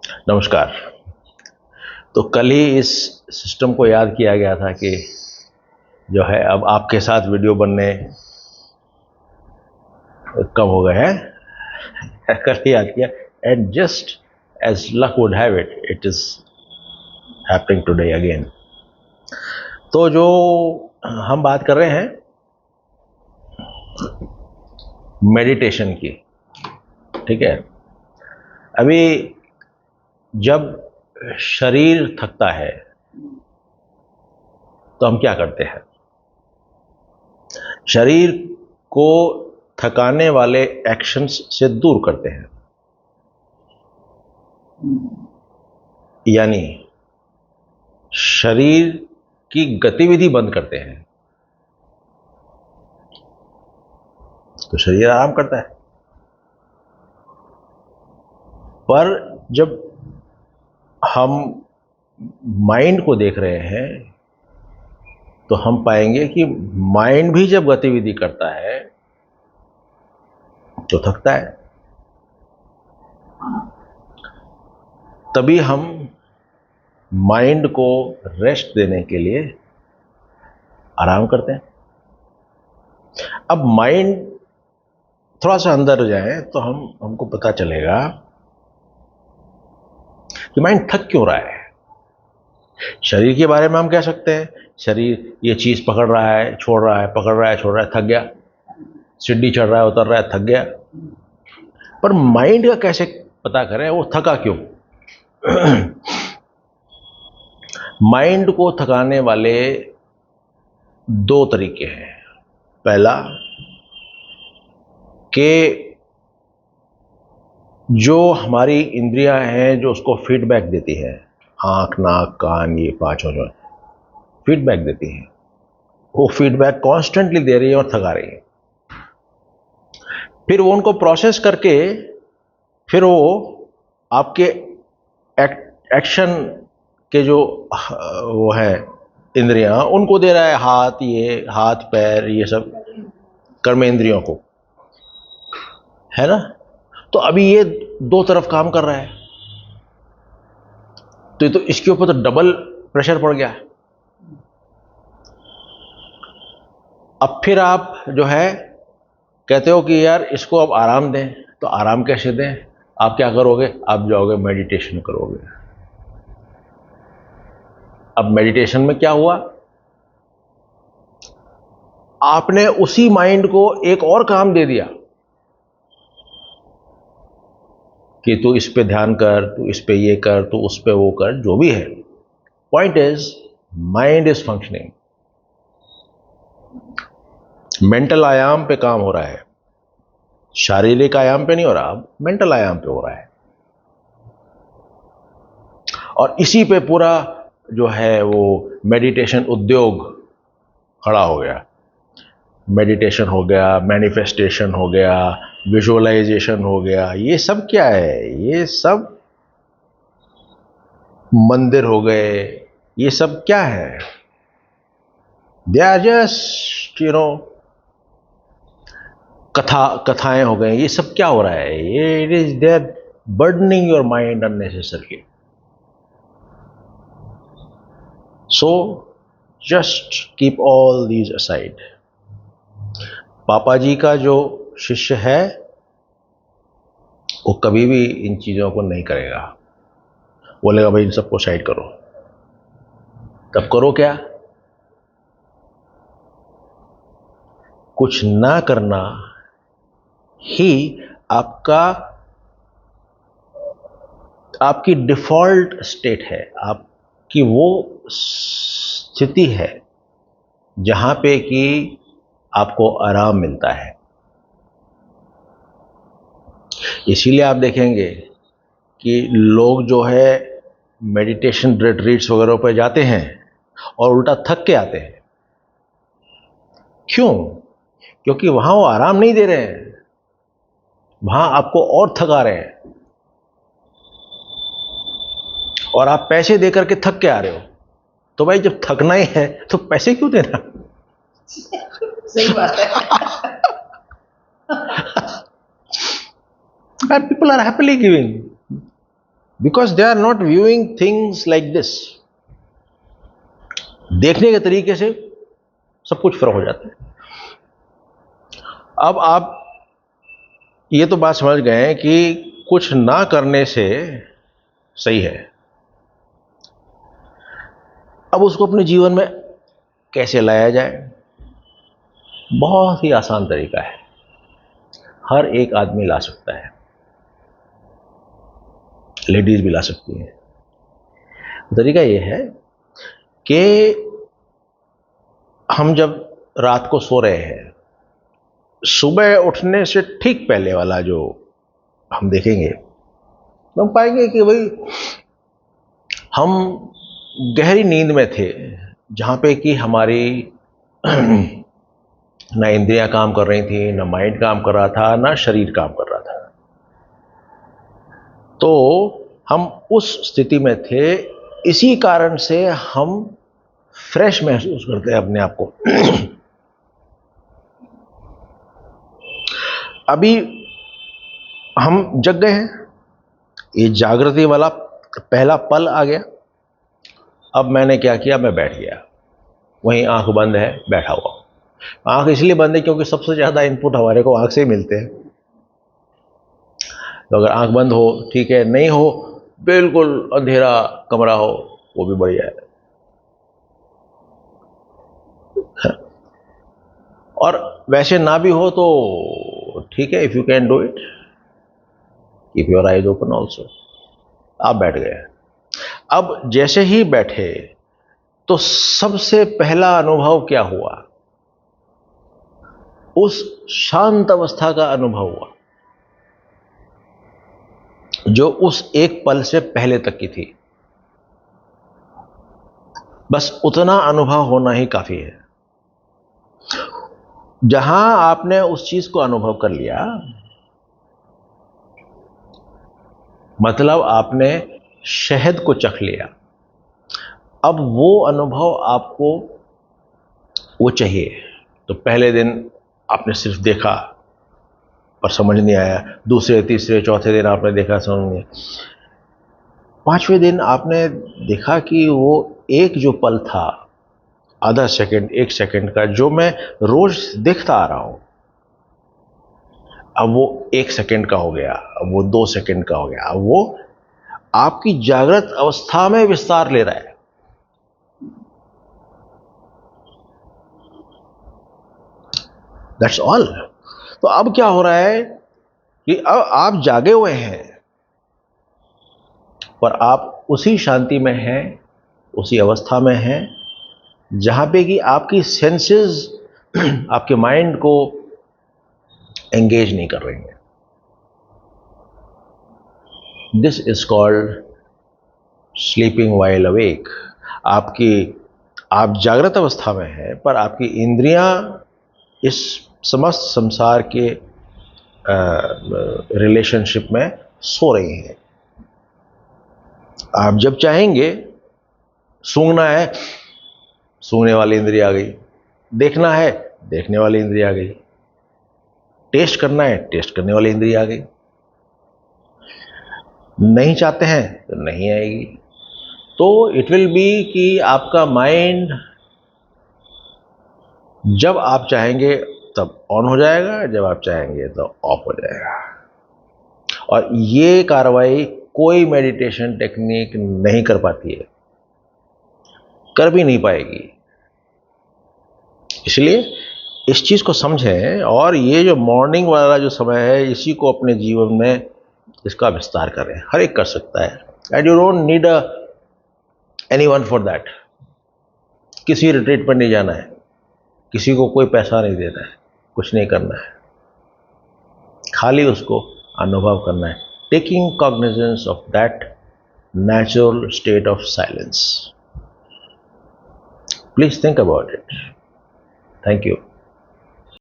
नमस्कार। तो कल ही इस सिस्टम को याद किया गया था कि जो है अब आपके साथ वीडियो बनने कम हो गए हैं। कल ही याद किया and just as luck would have it, it is happening today again. तो जो हम बात कर रहे हैं मेडिटेशन की, ठीक है। अभी जब शरीर थकता है तो हम क्या करते हैं? शरीर को थकाने वाले एक्शंस से दूर करते हैं, यानी शरीर की गतिविधि बंद करते हैं तो शरीर आराम करता है। पर जब हम माइंड को देख रहे हैं तो हम पाएंगे कि माइंड भी जब गतिविधि करता है तो थकता है। तभी हम माइंड को रेस्ट देने के लिए आराम करते हैं। अब माइंड थोड़ा सा अंदर जाए तो हमको पता चलेगा कि माइंड थक क्यों रहा है। शरीर के बारे में हम कह सकते हैं शरीर ये चीज पकड़ रहा है, छोड़ रहा है, पकड़ रहा है, छोड़ रहा है, थक गया। सीढ़ी चढ़ रहा है, उतर रहा है, थक गया। पर माइंड का कैसे पता करें वो थका क्यों? माइंड को थकाने वाले दो तरीके हैं। पहला कि जो हमारी इंद्रियां हैं जो उसको फीडबैक देती है, आंख, नाक, कान, ये पांचों जो फीडबैक देती हैं, वो फीडबैक कॉन्स्टेंटली दे रही है और थका रही है। फिर वो उनको प्रोसेस करके फिर वो आपके एक्शन के जो वो है इंद्रियां उनको दे रहा है, हाथ, ये हाथ पैर, ये सब कर्मेंद्रियों को, है ना। तो अभी ये दो तरफ काम कर रहा है तो इसके ऊपर तो डबल प्रेशर पड़ गया। अब फिर आप जो है कहते हो कि यार इसको अब आराम दें, तो आराम कैसे दें? आप क्या करोगे? आप जाओगे मेडिटेशन करोगे। अब मेडिटेशन में क्या हुआ? आपने उसी माइंड को एक और काम दे दिया कि तू इस पे ध्यान कर, तू इस पे ये कर, तू उस पे वो कर, जो भी है। Point is mind is functioning. Mental आयाम पे काम हो रहा है, शारीरिक आयाम पे नहीं हो रहा, मेंटल आयाम पे हो रहा है। और इसी पे पूरा जो है वो मेडिटेशन उद्योग खड़ा हो गया। मेडिटेशन हो गया, मैनिफेस्टेशन हो गया, विजुअलाइजेशन हो गया। ये सब क्या है? ये सब मंदिर हो गए। ये सब क्या है? दे आर जस्ट कथाएं हो गए। ये सब क्या हो रहा है? ये it is there burdening your mind unnecessarily. So just keep all these aside. पापा जी का जो शिष्य है वो कभी भी इन चीजों को नहीं करेगा। बोलेगा भाई इन सबको साइड करो। तब करो क्या? कुछ ना करना ही आपकी डिफॉल्ट स्टेट है, आपकी वो स्थिति है जहां पे कि आपको आराम मिलता है। इसीलिए आप देखेंगे कि लोग जो है मेडिटेशन रिट्रीट्स वगैरह पर जाते हैं और उल्टा थक के आते हैं। क्यों? क्योंकि वहां वो आराम नहीं दे रहे हैं, वहां आपको और थका रहे हैं। और आप पैसे देकर के थक के आ रहे हो, तो भाई जब थकना ही है तो पैसे क्यों देना? सही बात है। And people are happily giving. Because they are not viewing things like this. देखने के तरीके से सब कुछ फर्क हो जाता है। अब आप ये तो बात समझ गए हैं कि कुछ ना करने से सही है। अब उसको अपने जीवन में कैसे लाया जाए? बहुत ही आसान तरीका है, हर एक आदमी ला सकता है, लेडीज भी ला सकती हैं। तरीका यह है कि हम जब रात को सो रहे हैं, सुबह उठने से ठीक पहले वाला जो हम देखेंगे, तो हम पाएंगे कि भाई हम गहरी नींद में थे, जहाँ पे कि हमारी ना इंद्रियां काम कर रही थी, ना माइंड काम कर रहा था, ना शरीर काम कर रहा था। तो हम उस स्थिति में थे, इसी कारण से हम फ्रेश महसूस करते हैं अपने आप को। अभी हम जग गए हैं, ये जागृति वाला पहला पल आ गया। अब मैंने क्या किया, मैं बैठ गया, वहीं आंख बंद है, बैठा हुआ। आंख इसलिए बंद है क्योंकि सबसे ज्यादा इनपुट हमारे को आंख से ही मिलते हैं। तो अगर आंख बंद हो ठीक है, नहीं हो बिल्कुल अंधेरा कमरा हो, वो भी बढ़िया है। और वैसे ना भी हो तो ठीक है, if you can do it, keep your eyes open also. आप बैठ गए। अब जैसे ही बैठे तो सबसे पहला अनुभव क्या हुआ? उस शांत अवस्था का अनुभव हुआ जो उस एक पल से पहले तक की थी। बस उतना अनुभव होना ही काफी है। जहां आपने उस चीज को अनुभव कर लिया, मतलब आपने शहद को चख लिया, अब वो अनुभव आपको वो चाहिए। तो पहले दिन आपने सिर्फ देखा और समझ नहीं आया, दूसरे तीसरे चौथे दिन आपने देखा, समझ नहीं, पांचवें दिन आपने देखा कि वो एक जो पल था, आधा सेकंड एक सेकंड का, जो मैं रोज देखता आ रहा हूं, अब वो 1 सेकंड का हो गया, अब वो 2 सेकंड का हो गया, अब वो आपकी जागृत अवस्था में विस्तार ले रहा है। That's all. तो अब क्या हो रहा है कि अब आप जागे हुए हैं, पर आप उसी शांति में हैं, उसी अवस्था में हैं जहां पे कि आपकी सेंसेस आपके माइंड को एंगेज नहीं कर रही हैं। This is called sleeping while awake. आप जागृत अवस्था में हैं, पर आपकी इंद्रियां इस समस्त संसार के रिलेशनशिप में सो रही हैं। आप जब चाहेंगे, सूंघना है, सूंघने वाली इंद्रिय आ गई, देखना है, देखने वाली इंद्रिय आ गई, टेस्ट करना है, टेस्ट करने वाली इंद्रिय आ गई, नहीं चाहते हैं तो नहीं आएगी। तो इट विल बी कि आपका माइंड जब आप चाहेंगे तब ऑन हो जाएगा, जब आप चाहेंगे तो ऑफ हो जाएगा। और ये कार्रवाई कोई मेडिटेशन टेक्निक नहीं कर पाती है, कर भी नहीं पाएगी। इसलिए इस चीज को समझें, और ये जो मॉर्निंग वाला जो समय है, इसी को अपने जीवन में इसका विस्तार करें। हर एक कर सकता है, and you don't need anyone for that. किसी रिट्रीट पर नहीं जाना है, किसी को कोई पैसा नहीं देना है, कुछ नहीं करना है, खाली उसको अनुभव करना है, taking cognizance of that natural state of silence. Please think about it. Thank you.